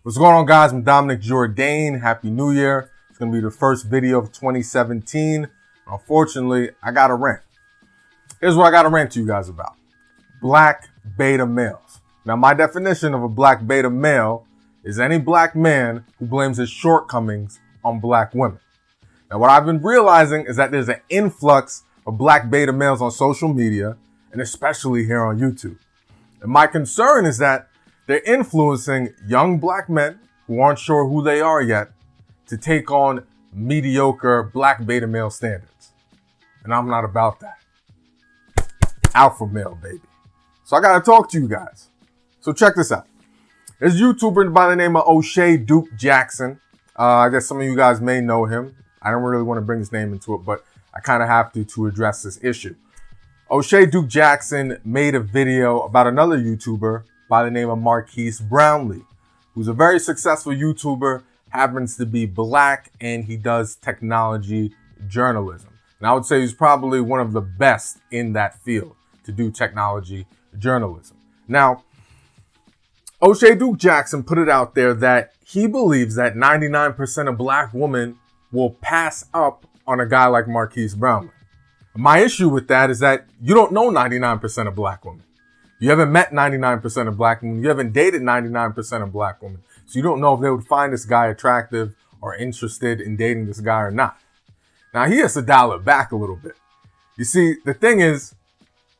What's going on, guys? I'm Dominic Jourdain. Happy New Year. It's going to be the first video of 2017. Unfortunately, I got a rant. Here's what I got to rant to you guys about. Black beta males. Now, my definition of a black beta male is any black man who blames his shortcomings on black women. Now, what I've been realizing is that there's an influx of black beta males on social media, and especially here on YouTube. And my concern is that they're influencing young black men who aren't sure who they are yet to take on mediocre black beta male standards. And I'm not about that. Alpha male, baby. So I gotta talk to you guys. So check this out. There's a YouTuber by the name of Shay Jackson. I guess some of you guys may know him. I don't really want to bring his name into it, but I kind of have to address this issue. Shay Jackson made a video about another YouTuber by the name of Marquis Brownlee, who's a very successful YouTuber, happens to be black, and he does technology journalism. And I would say he's probably one of the best in that field to do technology journalism. Now, Shay Jackson put it out there that he believes that 99% of black women will pass up on a guy like Marquis Brownlee. My issue with that is that you don't know 99% of black women. You haven't met 99% of black women. You haven't dated 99% of black women. So you don't know if they would find this guy attractive or interested in dating this guy or not. Now, he has to dial it back a little bit. You see, the thing is,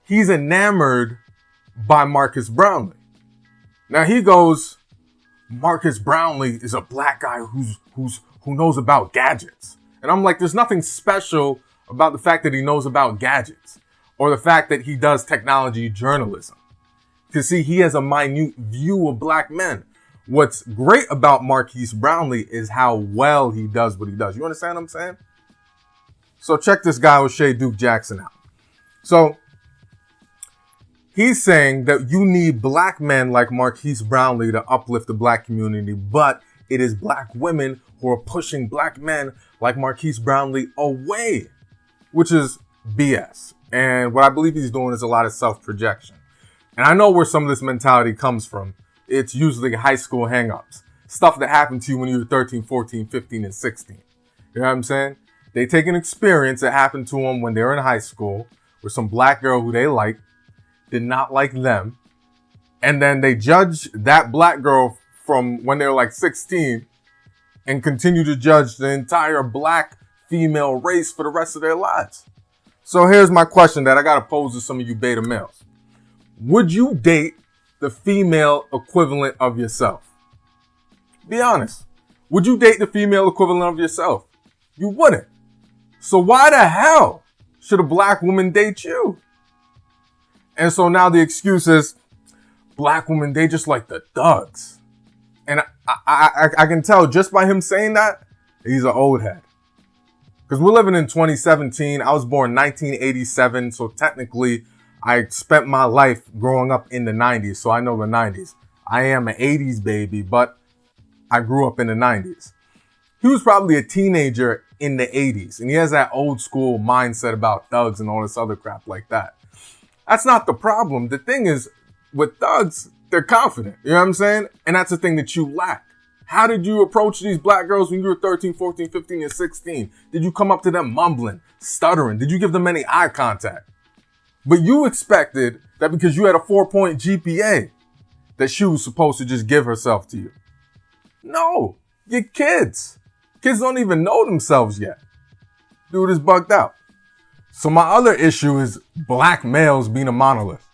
he's enamored by Marquis Brownlee. Now, he goes, Marquis Brownlee is a black guy who knows about gadgets. And I'm like, there's nothing special about the fact that he knows about gadgets or the fact that he does technology journalism. To see, he has a minute view of black men. What's great about Marquis Brownlee is how well he does what he does. You understand what I'm saying? So check this guy with Shay Jackson out. So he's saying that you need black men like Marquis Brownlee to uplift the black community, but it is black women who are pushing black men like Marquis Brownlee away, which is BS. And what I believe he's doing is a lot of self-projection. And I know where some of this mentality comes from. It's usually high school hang-ups. Stuff that happened to you when you were 13, 14, 15, and 16. You know what I'm saying? They take an experience that happened to them when they were in high school with some black girl who they liked, did not like them. And then they judge that black girl from when they were like 16 and continue to judge the entire black female race for the rest of their lives. So here's my question that I got to pose to some of you beta males. Would you date the female equivalent of yourself? Be honest. Would you date the female equivalent of yourself? You wouldn't. So why the hell should a black woman date you? And so now the excuse is black women, they just like the thugs. And I can tell just by him saying that, he's an old head. Because we're living in 2017. I was born in 1987. So technically, I spent my life growing up in the 90s. So I know the 90s. I am an 80s baby, but I grew up in the 90s. He was probably a teenager in the 80s. And he has that old school mindset about thugs and all this other crap like that. That's not the problem. The thing is, with thugs, they're confident. You know what I'm saying? And that's the thing that you lack. How did you approach these black girls when you were 13, 14, 15, and 16? Did you come up to them mumbling, stuttering? Did you give them any eye contact? But you expected that because you had a 4-point GPA, that she was supposed to just give herself to you. No, you're kids. Kids don't even know themselves yet. Dude is bugged out. So my other issue is black males being a monolith.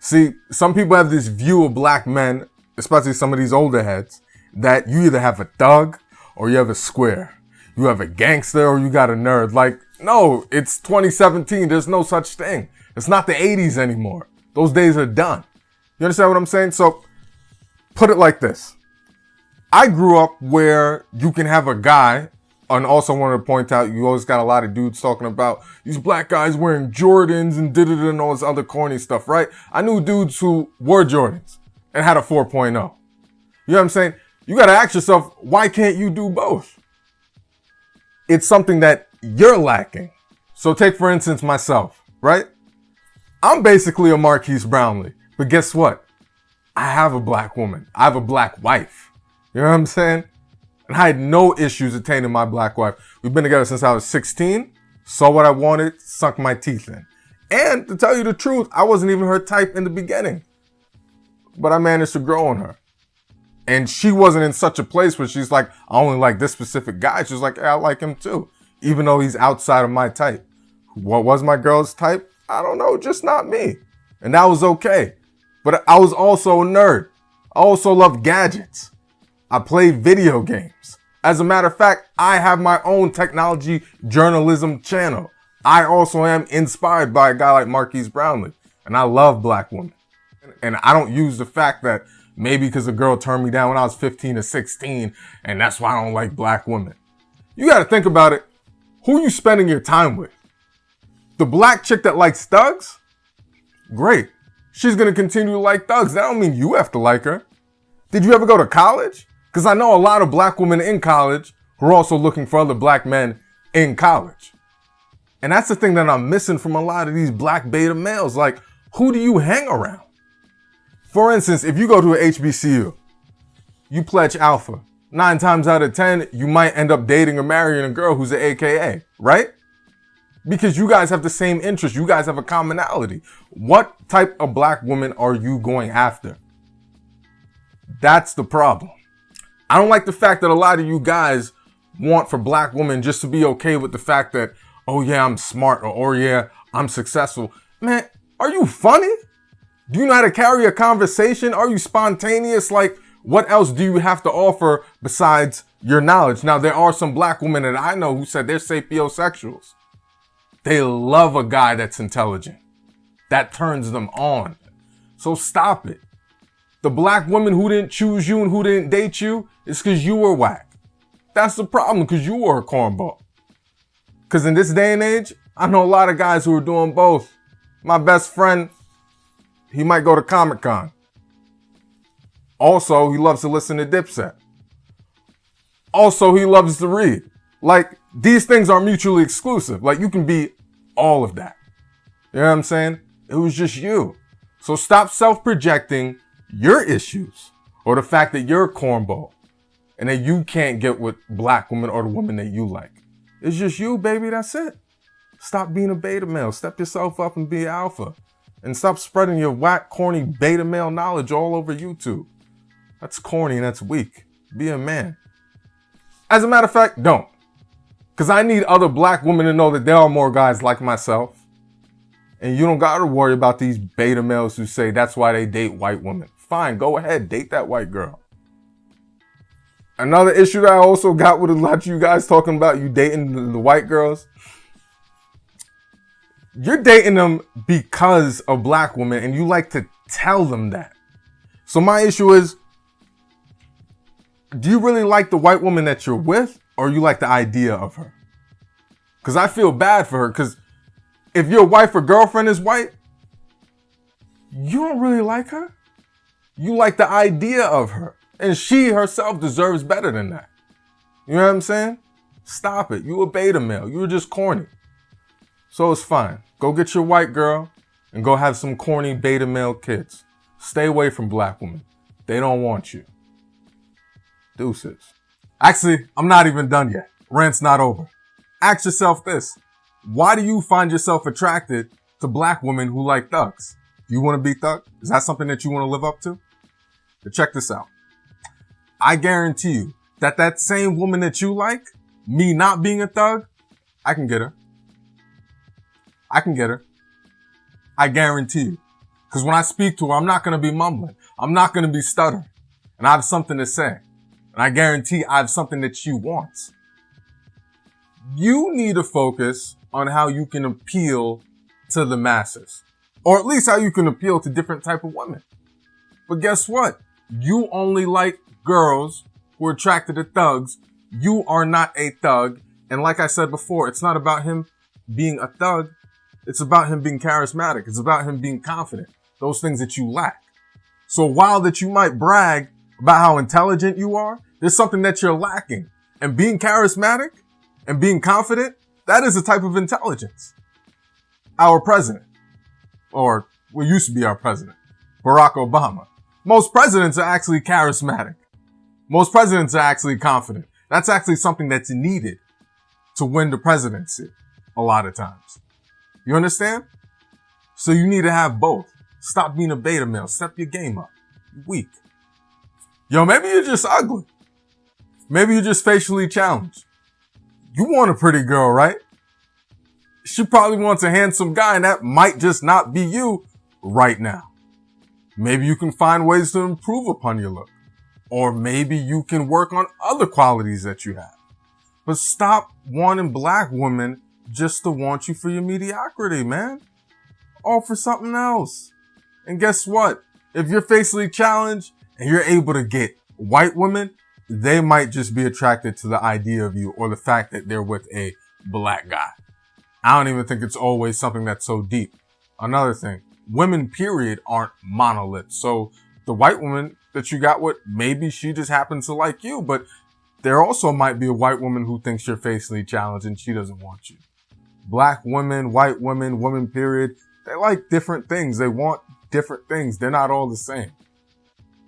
See, some people have this view of black men, especially some of these older heads, that you either have a thug or you have a square. You have a gangster or you got a nerd. Like, no, it's 2017. There's no such thing. It's not the 80s anymore. Those days are done. You understand what I'm saying? So put it like this. I grew up where you can have a guy, and also wanted to point out, you always got a lot of dudes talking about these black guys wearing Jordans and and all this other corny stuff, right? I knew dudes who wore Jordans and had a 4.0. You know what I'm saying? You got to ask yourself, why can't you do both? It's something that you're lacking. So take, for instance, myself, right? I'm basically a Marquis Brownlee, but guess what? I have a black woman. I have a black wife. You You know what I'm saying? And I had no issues attaining my black wife. We've been together since I was 16. Saw what I wanted, sunk my teeth in. And to tell you the truth, I wasn't even her type in the beginning. But I managed to grow on her. And she wasn't in such a place where she's like, I only like this specific guy. She's like, yeah, I like him too. Even though he's outside of my type. What was my girl's type? I don't know, just not me. And that was okay. But I was also a nerd. I also loved gadgets. I played video games. As a matter of fact, I have my own technology journalism channel. I also am inspired by a guy like Marquis Brownlee. And I love black women. And I don't use the fact that maybe because a girl turned me down when I was 15 or 16, and that's why I don't like black women. You got to think about it. Who are you spending your time with? The black chick that likes thugs? Great. She's going to continue to like thugs. That don't mean you have to like her. Did you ever go to college? Because I know a lot of black women in college who are also looking for other black men in college. And that's the thing that I'm missing from a lot of these black beta males. Like, who do you hang around? For instance, if you go to an HBCU, you pledge alpha. 9 times out of 10, you might end up dating or marrying a girl who's an AKA, right? Because you guys have the same interests. You guys have a commonality. What type of black woman are you going after? That's the problem. I don't like the fact that a lot of you guys want for black women just to be okay with the fact that, oh yeah, I'm smart, or oh yeah, I'm successful. Man, are you funny? Do you know how to carry a conversation? Are you spontaneous? Like, what else do you have to offer besides your knowledge? Now, there are some black women that I know who said they're sapiosexuals. They love a guy that's intelligent. That turns them on. So stop it. The black woman who didn't choose you and who didn't date you is because you were whack. That's the problem, because you were a cornball. Because in this day and age, I know a lot of guys who are doing both. My best friend, he might go to Comic-Con. Also, he loves to listen to Dipset. Also, he loves to read. Like, these things are mutually exclusive. Like, you can be all of that. You know what I'm saying? It was just you. So stop self-projecting your issues or the fact that you're a cornball and that you can't get with black women or the woman that you like. It's just you, baby. That's it. Stop being a beta male. Step yourself up and be alpha. And stop spreading your whack, corny beta male knowledge all over YouTube. That's corny and that's weak. Be a man. As a matter of fact, don't. Because I need other black women to know that there are more guys like myself. And you don't got to worry about these beta males who say that's why they date white women. Fine, go ahead, date that white girl. Another issue that I also got with a lot of you guys talking about you dating the white girls. You're dating them because of black women and you like to tell them that. So my issue is, do you really like the white woman that you're with, or you like the idea of her? Because I feel bad for her, because if your wife or girlfriend is white, you don't really like her. You like the idea of her. And she herself deserves better than that. You know what I'm saying? Stop it. You a beta male. You were just corny. So it's fine. Go get your white girl and go have some corny beta male kids. Stay away from black women. They don't want you. Deuces. Actually, I'm not even done yet. Rant's not over. Ask yourself this. Why do you find yourself attracted to black women who like thugs? Do you want to be thug? Is that something that you want to live up to? But check this out. I guarantee you that same woman that you like, me not being a thug, I can get her. I can get her. I guarantee you. Because when I speak to her, I'm not going to be mumbling. I'm not going to be stuttering. And I have something to say. And I guarantee I have something that she wants. You need to focus on how you can appeal to the masses. Or at least how you can appeal to different type of women. But guess what? You only like girls who are attracted to thugs. You are not a thug. And like I said before, it's not about him being a thug. It's about him being charismatic. It's about him being confident. Those things that you lack. So while that you might brag about how intelligent you are, there's something that you're lacking. And being charismatic and being confident, that is a type of intelligence. Our president, or what used to be our president, Barack Obama. Most presidents are actually charismatic. Most presidents are actually confident. That's actually something that's needed to win the presidency a lot of times. You understand? So you need to have both. Stop being a beta male. Step your game up. You're weak. Yo, maybe you're just ugly. Maybe you're just facially challenged. You want a pretty girl, right? She probably wants a handsome guy, and that might just not be you right now. Maybe you can find ways to improve upon your look. Or maybe you can work on other qualities that you have. But stop wanting black women just to want you for your mediocrity, man. Or for something else. And guess what? If you're facially challenged and you're able to get white women, they might just be attracted to the idea of you or the fact that they're with a black guy. I don't even think it's always something that's so deep. Another thing, women period aren't monoliths. So the white woman that you got with, maybe she just happens to like you, but there also might be a white woman who thinks you're facially challenged and she doesn't want you. Black women, white women, women period, they like different things. They want different things. They're not all the same.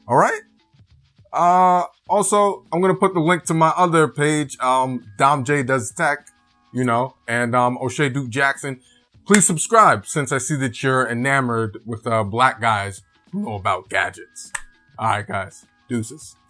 All right? Also, I'm going to put the link to my other page, Dom J Does Tech, and O'Shea Duke Jackson. Please subscribe since I see that you're enamored with black guys who know about gadgets. All right, guys. Deuces.